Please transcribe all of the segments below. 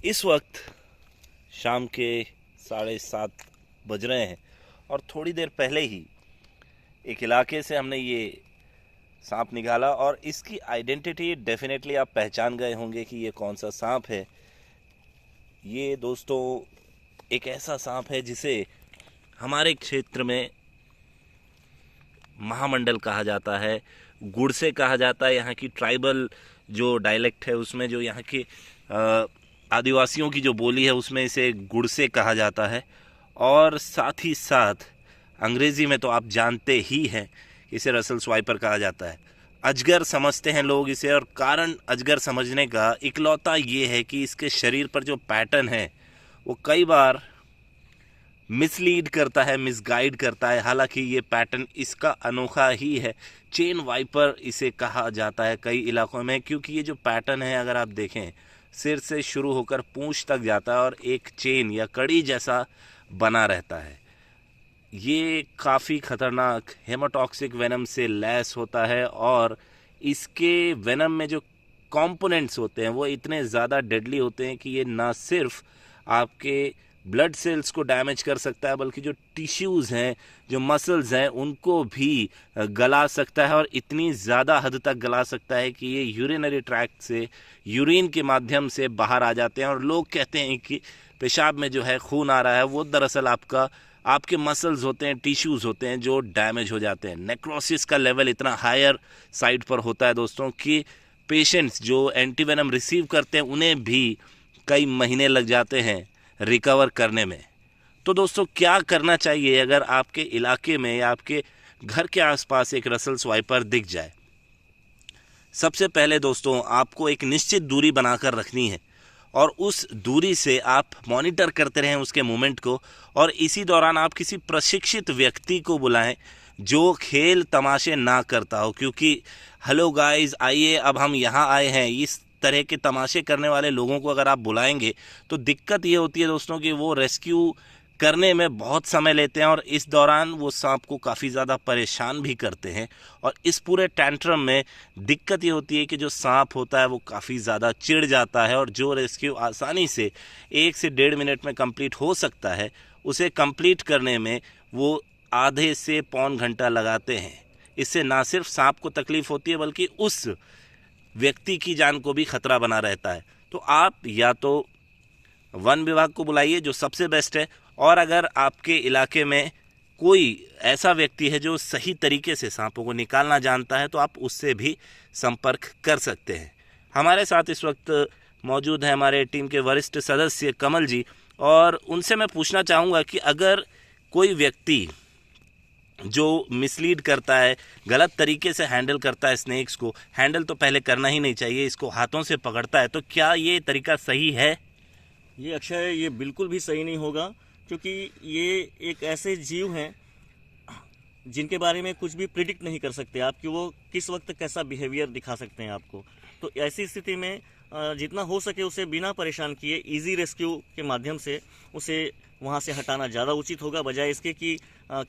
इस वक्त शाम के 7:30 बज रहे हैं और थोड़ी देर पहले ही एक इलाके से हमने ये सांप निकाला और इसकी आइडेंटिटी डेफिनेटली आप पहचान गए होंगे कि ये कौन सा सांप है। ये दोस्तों एक ऐसा सांप है जिसे हमारे क्षेत्र में महामंडल कहा जाता है, गुड़से कहा जाता है। यहाँ की ट्राइबल जो डायलेक्ट है उसमें, जो यहाँ के आदिवासियों की जो बोली है उसमें इसे गुड़से कहा जाता है। और साथ ही साथ अंग्रेज़ी में तो आप जानते ही हैं, इसे रसल स्वाइपर कहा जाता है। अजगर समझते हैं लोग इसे, और कारण अजगर समझने का इकलौता ये है कि इसके शरीर पर जो पैटर्न है वो कई बार मिसलीड करता है, मिसगाइड करता है। हालांकि ये पैटर्न इसका अनोखा ही है। चेन वाइपर इसे कहा जाता है कई इलाकों में, क्योंकि ये जो पैटर्न है अगर आप देखें सिर से शुरू होकर पूंछ तक जाता है और एक चेन या कड़ी जैसा बना रहता है। ये काफ़ी ख़तरनाक हेमाटॉक्सिक वेनम से लैस होता है और इसके वेनम में जो कंपोनेंट्स होते हैं वो इतने ज़्यादा डेडली होते हैं कि ये ना सिर्फ आपके ब्लड सेल्स को डैमेज कर सकता है बल्कि जो टिश्यूज़ हैं, जो मसल्स हैं, उनको भी गला सकता है और इतनी ज़्यादा हद तक गला सकता है कि ये यूरिनरी ट्रैक्ट से, यूरिन के माध्यम से बाहर आ जाते हैं। और लोग कहते हैं कि पेशाब में जो है खून आ रहा है, वो दरअसल आपके मसल्स होते हैं, टिश्यूज़ होते हैं जो डैमेज हो जाते हैं। नेक्रोसिस का लेवल इतना हायर साइड पर होता है दोस्तों कि पेशेंट्स जो एंटीवेनम रिसीव करते हैं उन्हें भी कई महीने लग जाते हैं रिकवर करने में। तो दोस्तों क्या करना चाहिए अगर आपके इलाके में या आपके घर के आसपास एक रसल स्वाइपर दिख जाए? सबसे पहले दोस्तों आपको एक निश्चित दूरी बनाकर रखनी है और उस दूरी से आप मॉनिटर करते रहें उसके मूवमेंट को। और इसी दौरान आप किसी प्रशिक्षित व्यक्ति को बुलाएं जो खेल तमाशे ना करता हो, क्योंकि हेलो गाइस आइए अब हम यहाँ आए हैं, इस तरह के तमाशे करने वाले लोगों को अगर आप बुलाएंगे तो दिक्कत ये होती है दोस्तों कि वो रेस्क्यू करने में बहुत समय लेते हैं और इस दौरान वो सांप को काफ़ी ज़्यादा परेशान भी करते हैं। और इस पूरे टैंट्रम में दिक्कत ये होती है कि जो सांप होता है वो काफ़ी ज़्यादा चिढ़ जाता है और जो रेस्क्यू आसानी से 1 से 1.5 मिनट में कंप्लीट हो सकता है उसे कंप्लीट करने में वो आधे से पौन घंटा लगाते हैं। इससे ना सिर्फ सांप को तकलीफ़ होती है बल्कि उस व्यक्ति की जान को भी खतरा बना रहता है। तो आप या तो वन विभाग को बुलाइए जो सबसे बेस्ट है, और अगर आपके इलाके में कोई ऐसा व्यक्ति है जो सही तरीके से सांपों को निकालना जानता है तो आप उससे भी संपर्क कर सकते हैं। हमारे साथ इस वक्त मौजूद है हमारे टीम के वरिष्ठ सदस्य कमल जी, और उनसे मैं पूछना चाहूँगा कि अगर कोई व्यक्ति जो मिसलीड करता है, गलत तरीके से हैंडल करता है स्नेक्स को, हैंडल तो पहले करना ही नहीं चाहिए, इसको हाथों से पकड़ता है, तो क्या ये तरीका सही है? ये अक्षय, ये बिल्कुल भी सही नहीं होगा, क्योंकि ये एक ऐसे जीव हैं जिनके बारे में कुछ भी प्रिडिक्ट नहीं कर सकते आप कि वो किस वक्त कैसा बिहेवियर दिखा सकते हैं आपको। तो ऐसी स्थिति में जितना हो सके उसे बिना परेशान किए इजी रेस्क्यू के माध्यम से उसे वहाँ से हटाना ज़्यादा उचित होगा, बजाय इसके कि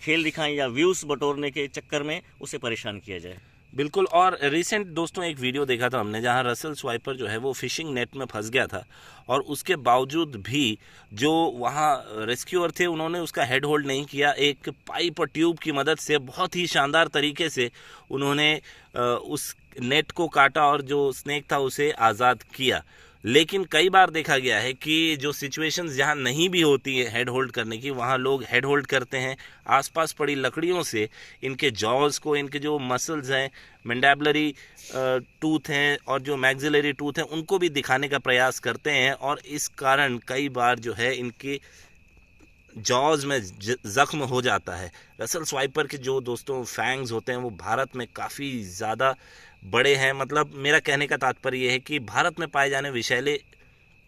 खेल दिखाएं या व्यूज़ बटोरने के चक्कर में उसे परेशान किया जाए। बिल्कुल। और रिसेंट दोस्तों एक वीडियो देखा था हमने जहां रसल स्वाइपर जो है वो फिशिंग नेट में फंस गया था और उसके बावजूद भी जो वहां रेस्क्यूअर थे उन्होंने उसका हेड होल्ड नहीं किया। एक पाइप और ट्यूब की मदद से बहुत ही शानदार तरीके से उन्होंने उस नेट को काटा और जो स्नेक था उसे आज़ाद किया। लेकिन कई बार देखा गया है कि जो सिचुएशंस जहाँ नहीं भी होती है हेड होल्ड करने की, वहाँ लोग हेड होल्ड करते हैं आसपास पड़ी लकड़ियों से इनके जॉज को, इनके जो मसल्स हैं, मैंडिबुलरी टूथ हैं और जो मैक्सिलरी टूथ हैं, उनको भी दिखाने का प्रयास करते हैं। और इस कारण कई बार जो है इनके जॉज में ज़ख्म हो जाता है। रसल स्वाइपर के जो दोस्तों फैंग्स होते हैं वो भारत में काफ़ी ज़्यादा बड़े हैं। मतलब मेरा कहने का तात्पर्य ये है कि भारत में पाए जाने विषैले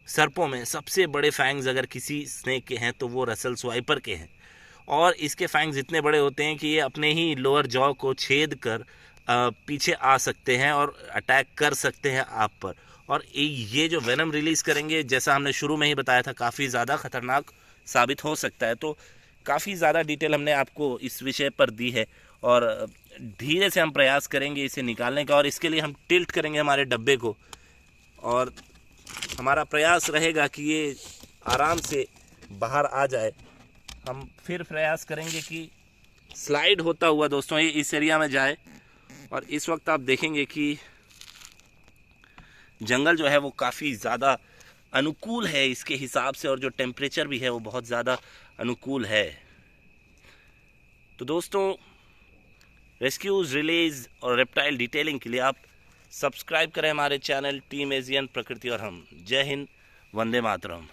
सर्पों में सबसे बड़े फैंग्स अगर किसी स्नेक के हैं तो वो रसल स्वाइपर के हैं। और इसके फैंग्स इतने बड़े होते हैं कि ये अपने ही लोअर जॉ को छेद कर पीछे आ सकते हैं और अटैक कर सकते हैं आप पर। और ये जो वेनम रिलीज़ करेंगे, जैसा हमने शुरू में ही बताया था, काफ़ी ज़्यादा ख़तरनाक साबित हो सकता है। तो काफ़ी ज़्यादा डिटेल हमने आपको इस विषय पर दी है और धीरे से हम प्रयास करेंगे इसे निकालने का। और इसके लिए हम टिल्ट करेंगे हमारे डब्बे को और हमारा प्रयास रहेगा कि ये आराम से बाहर आ जाए। हम फिर प्रयास करेंगे कि स्लाइड होता हुआ दोस्तों ये इस एरिया में जाए। और इस वक्त आप देखेंगे कि जंगल जो है वो काफ़ी ज़्यादा अनुकूल है इसके हिसाब से, और जो टेम्परेचर भी है वो बहुत ज़्यादा अनुकूल है। तो दोस्तों, रेस्क्यूज, रिलीज और रेप्टाइल डिटेलिंग के लिए आप सब्सक्राइब करें हमारे चैनल टीम एशियन प्रकृति और हम। जय हिंद, वंदे मातरम।